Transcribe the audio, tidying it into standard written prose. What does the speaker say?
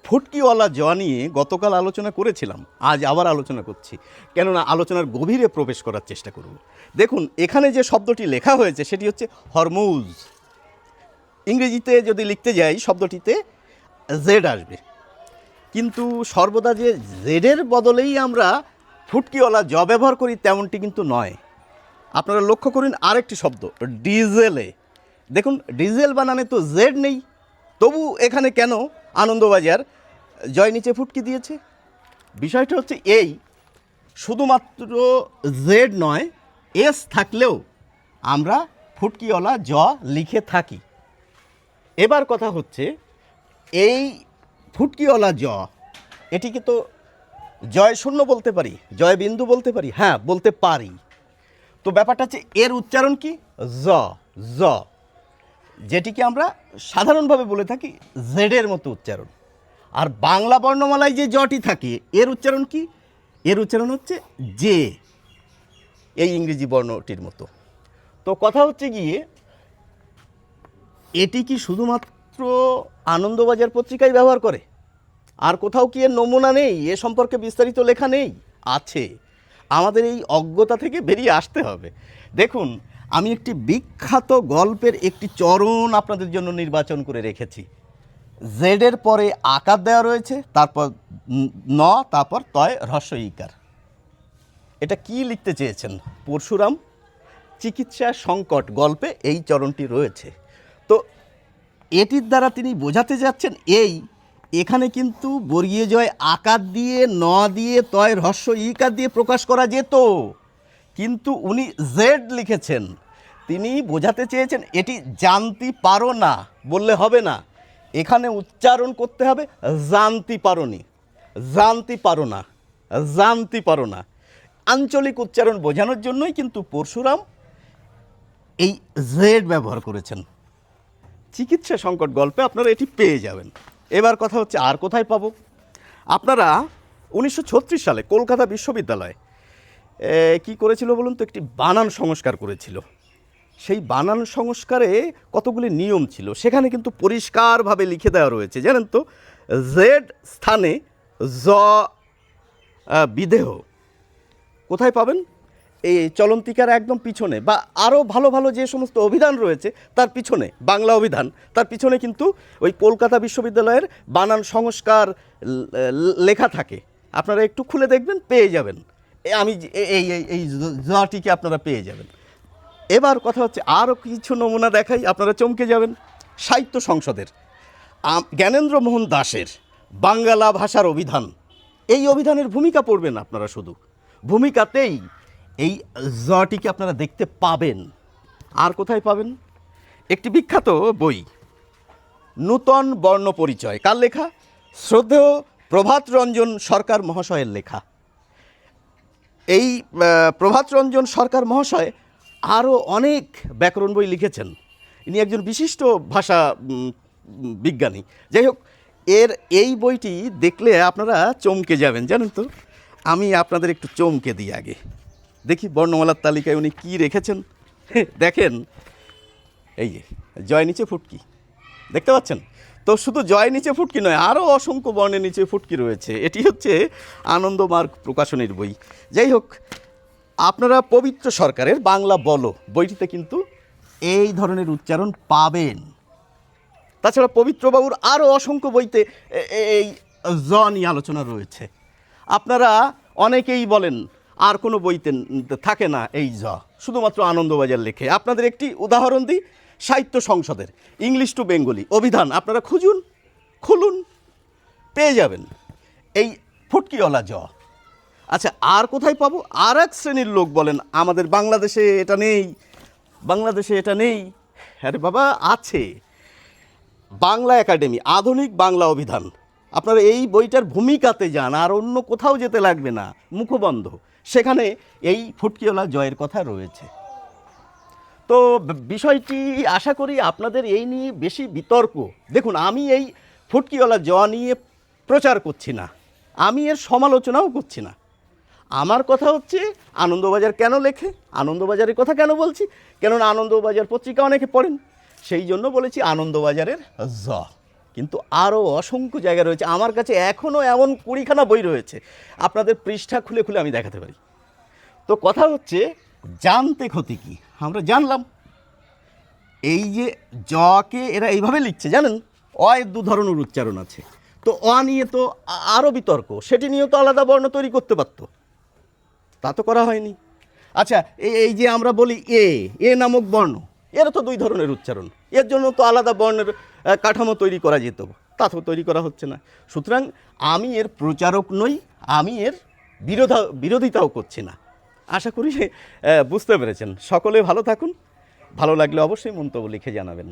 ফুটকিওয়ালা জ নিয়ে গতকাল আলোচনা করেছিলাম, আজ আবার আলোচনা করছি, কেননা আলোচনার গভীরে প্রবেশ করার চেষ্টা করব। দেখুন, এখানে যে শব্দটি লেখা হয়েছে সেটি হচ্ছে হরমুজ। ইংরেজিতে যদি লিখতে যাই শব্দটিতে জেড আসবে, কিন্তু সর্বদা যে জেডের বদলেই আমরা ফুটকিওয়ালা জ ব্যবহার করি তেমনটি কিন্তু নয়। আপনারা লক্ষ্য করুন আরেকটি শব্দ ডিজেলে, দেখুন ডিজেল বানানে তো জেড নেই, তবু এখানে কেন আনন্দবাজার জয় নিচে ফুটকি দিয়েছে? বিষয়টা হচ্ছে এই, শুধুমাত্র জেড নয়, এস থাকলেও আমরা ফুটকিওয়ালা জ লিখে থাকি। এবার কথা হচ্ছে এই ফুটকিওয়ালা জ, এটিকে তো জয় শূন্য বলতে পারি, জয় বিন্দু বলতে পারি, হ্যাঁ বলতে পারি। তো ব্যাপারটা হচ্ছে এর উচ্চারণ কি? জ, জ, যেটিকে আমরা সাধারণভাবে বলে থাকি জেডের মতো উচ্চারণ। আর বাংলা বর্ণমালায় যে জটি থাকে এর উচ্চারণ কি? এর উচ্চারণ হচ্ছে জে, এই ইংরেজি বর্ণটির মতো। তো কথা হচ্ছে গিয়ে, এটি কি শুধুমাত্র আনন্দবাজার পত্রিকায় ব্যবহার করে? আর কোথাও কি এর নমুনা নেই? এ সম্পর্কে বিস্তারিত লেখা নেই? আছে। আমাদের এই অজ্ঞতা থেকে বেরিয়ে আসতে হবে। দেখুন, আমি একটি বিখ্যাত গল্পের একটি চরণ আপনাদের জন্য নির্বাচন করে রেখেছি। জেডের পরে আকার দেওয়া রয়েছে, তারপর ন, তারপর তয় হ্রস্ব ইকার। এটা কি লিখতে চেয়েছেন? পরশুরাম চিকিৎসা সংকট গল্পে এই চরণটি রয়েছে। তো এটির দ্বারা তিনি বোঝাতে যাচ্ছেন এই, এখানে কিন্তু বর্গীয় জয় আকার দিয়ে, ন দিয়ে, তয় হ্রস্ব ইকার দিয়ে প্রকাশ করা যেত, কিন্তু উনি জেড লিখেছেন। তিনি বোঝাতে চেয়েছেন এটি জানতে পারো না বললে হবে না, এখানে উচ্চারণ করতে হবে জানতে পারোনি, জানতে পারো না, জানতে পারো না। আঞ্চলিক উচ্চারণ বোঝানোর জন্যই কিন্তু পরশুরাম এই জেড ব্যবহার করেছেন। চিকিৎসা সংকট গল্পে আপনারা এটি পেয়ে যাবেন। এবার কথা হচ্ছে আর কোথায় পাবো? আপনারা 1936 সালে কলকাতা বিশ্ববিদ্যালয় কি করেছিল বলুন তো? একটি বানান সংস্কার করেছিল। সেই বানান সংস্কারে কতগুলি নিয়ম ছিল, সেখানে কিন্তু পরিষ্কারভাবে লিখে দেওয়া রয়েছে, জানেন তো? জেড স্থানে জ বিদেহ কোথায় পাবেন? এই চলন্তিকার একদম পিছনে, বা আরও ভালো ভালো যে সমস্ত অভিধান রয়েছে তার পিছনে, বাংলা অভিধান তার পিছনে কিন্তু ওই কলকাতা বিশ্ববিদ্যালয়ের বানান সংস্কার লেখা থাকে। আপনারা একটু খুলে দেখবেন, পেয়ে যাবেন। আমি এই এই জটিকে আপনারা পেয়ে যাবেন। এবার কথা হচ্ছে আরও কিছু নমুনা দেখাই, আপনারা চমকে যাবেন। সাহিত্য সংসদের জ্ঞানেন্দ্র মোহন দাশের বাংলা ভাষার অভিধান, এই অভিধানের ভূমিকা পড়বেন আপনারা, শুধু ভূমিকাতেই এই জটিকে আপনারা দেখতে পাবেন। আর কোথায় পাবেন? একটি বিখ্যাত বই নূতন বর্ণ পরিচয়, কার লেখা? শ্রদ্ধেয় প্রভাত রঞ্জন সরকার মহাশয়ের লেখা। এই প্রভাত রঞ্জন সরকার মহাশয় আরও অনেক ব্যাকরণ বই লিখেছেন। ইনি একজন বিশিষ্ট ভাষা বিজ্ঞানী। যাই হোক, এই বইটি দেখলে আপনারা চমকে যাবেন, জানেন তো? আমি আপনাদের একটু চমকে দিই আগে। দেখি বর্ণমালার তালিকায় উনি কী রেখেছেন। দেখেন, এই যে জয় নিচে ফুটকি, দেখতে পাচ্ছেন তো? শুধু জয় নিচে ফুটকি নয়, আরও অসংখ্য বর্ণের নিচে ফুটকি রয়েছে। এটি হচ্ছে আনন্দমার্গ প্রকাশনীর বই। যাই হোক, আপনারা পবিত্র সরকারের বাংলা বলো বইটিতে কিন্তু এই ধরনের উচ্চারণ পাবেন। তাছাড়া পবিত্রবাবুর আরও অসংখ্য বইতে এই জ নিয়ে আলোচনা রয়েছে। আপনারা অনেকেই বলেন আর কোনো বইতে থাকে না এই জ, শুধুমাত্র আনন্দবাজার লেখে। আপনাদের একটি উদাহরণ দিই, সাহিত্য সংসদের ইংলিশ টু বেঙ্গলি অভিধান আপনারা খুঁজুন, খুলুন, পেয়ে যাবেন এই ফুটকিওয়ালা জ। আচ্ছা, আর কোথায় পাবো? আর এক শ্রেণীর লোক বলেন আমাদের বাংলাদেশে এটা নেই, বাংলাদেশে এটা নেই। আরে বাবা, আছে। বাংলা একাডেমি আধুনিক বাংলা অভিধান, আপনারা এই বইটার ভূমিকাতে যান, আর অন্য কোথাও যেতে লাগবে না, মুখবন্ধ, সেখানে এই ফুটকিওয়ালা জয়ের কথা রয়েছে। তো বিষয়টি আশা করি আপনাদের এই নিয়ে বেশি বিতর্ক। দেখুন, আমি এই ফুটকিওয়ালা জ নিয়ে প্রচার করছি না, আমি এর সমালোচনাও করছি না। আমার কথা হচ্ছে আনন্দবাজার কেন লেখে, আনন্দবাজারের কথা কেন বলছি, কেননা আনন্দবাজার পত্রিকা অনেকে পড়েন, সেই জন্য বলেছি আনন্দবাজারের জ। কিন্তু আরও অসংখ্য জায়গা রয়েছে। আমার কাছে এখনও এমন 20খানা বই রয়েছে, আপনাদের পৃষ্ঠা খুলে খুলে আমি দেখাতে পারি। তো কথা হচ্ছে, জানতে ক্ষতি কি? আমরা জানলাম এই যে জকে এরা এইভাবে লিখছে, জানেন অয়ের 2 ধরনের উচ্চারণ আছে। তো অ নিয়ে তো আরও বিতর্ক, সেটি নিয়েও তো আলাদা বর্ণ তৈরি করতে পারতো, তা তো করা হয়নি। আচ্ছা, এই যে আমরা বলি এ নামক বর্ণ, এর তো 2 ধরনের উচ্চারণ, এর জন্য তো আলাদা বর্ণের কাঠামো তৈরি করা যেত, তা তো তৈরি করা হচ্ছে না। সুতরাং আমি এর প্রচারক নই, আমি এর বিরোধিতাও করছি না। আশা করি বুঝতে পেরেছেন। সকলে ভালো থাকুন, ভালো লাগলে অবশ্যই মন্তব্য লিখে জানাবেন।